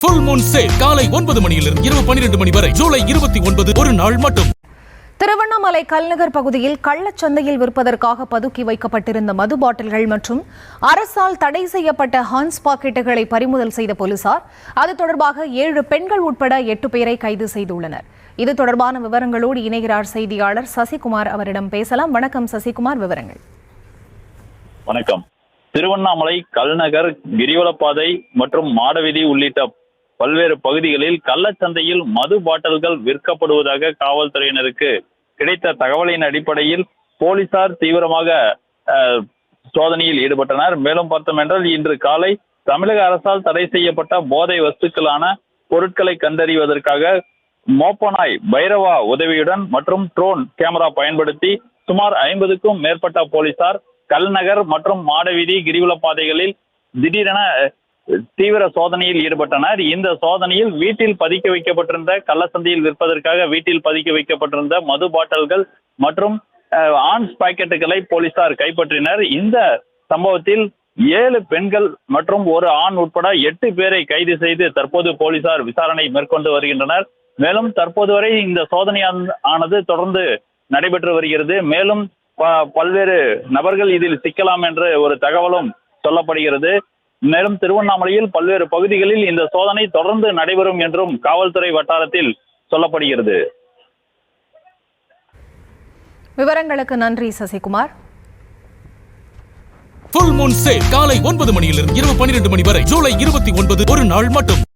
Full Moon Sale காலை 9 மணியிலிருந்து இரவு 12 மணி வரை ஜூலை 29 ஒரு நாள் மட்டும். திருவண்ணாமலை கல்நகர் பகுதியில் கள்ளச்சந்தையில் விற்பதற்காக பதுக்கி வைக்கப்பட்டிருந்த மது பாட்டில்கள் மற்றும் அரசால் தடை செய்யப்பட்ட ஹான்ஸ் பாக்கெட்டுகளை பறிமுதல் செய்த போலீசார் அது தொடர்பாக 7 பெண்கள் உட்பட 8 பேரை கைது செய்துள்ளனர். இது தொடர்பான விவரங்களோடு இணைகிறார் செய்தியாளர் சசிகுமார். அவரிடம் பேசலாம். வணக்கம் சசிகுமார், விவரங்கள். வணக்கம். திருவண்ணாமலை கல்நகர், கிரிவலப்பாதை மற்றும் மாடவீதி உள்ளிட்ட பல்வேறு பகுதிகளில் கள்ளச்சந்தையில் மது பாட்டில்கள் விற்கப்படுவதாக காவல்துறையினருக்கு கிடைத்த தகவலின் அடிப்படையில் போலீசார் தீவிரமாக சோதனையில் ஈடுபட்டனர். மேலும் பார்த்தோம் என்றால் இன்று காலை தமிழக அரசால் தடை செய்யப்பட்ட போதை வஸ்துக்களான பொருட்களை கண்டறிவதற்காக மோப்பனாய் பைரவா உதவியுடன் மற்றும் ட்ரோன் கேமரா பயன்படுத்தி சுமார் 50க்கும் மேற்பட்ட போலீசார் கல்நகர் மற்றும் மாடவீதி கிரிவலப்பாதைகளில் திடீரென தீவிர சோதனையில் ஈடுபட்டனர். இந்த சோதனையில் வீட்டில் பதுக்கி வைக்கப்பட்டிருந்த கள்ளச்சந்தையில் விற்பதற்காக வீட்டில் பதுக்கி வைக்கப்பட்டிருந்த மது பாட்டில்கள் மற்றும் ஆன்ஸ் பாக்கெட்டுகளை போலீசார் கைப்பற்றினர். இந்த சம்பவத்தில் 7 பெண்கள் மற்றும் ஒரு ஆண் உட்பட 8 பேரை கைது செய்து தற்போது போலீசார் விசாரணை மேற்கொண்டு வருகின்றனர். மேலும் தற்போது வரை இந்த சோதனை ஆனது தொடர்ந்து நடைபெற்று வருகிறது. மேலும் பல்வேறு நபர்கள் இதில் சிக்கலாம் என்ற ஒரு தகவலும் சொல்லப்படுகிறது. மேலும் திருவண்ணாமலையில் பல்வேறு பகுதிகளில் இந்த சோதனை தொடர்ந்து நடைபெறும் என்றும் காவல்துறை வட்டாரத்தில் சொல்லப்படுகிறது. விவரங்களுக்கு நன்றி சசிகுமார். Full Moon Sale காலை 9 மணியிலிருந்து இரவு 12 மணி வரை ஜூலை 29 ஒரு நாள் மட்டும்.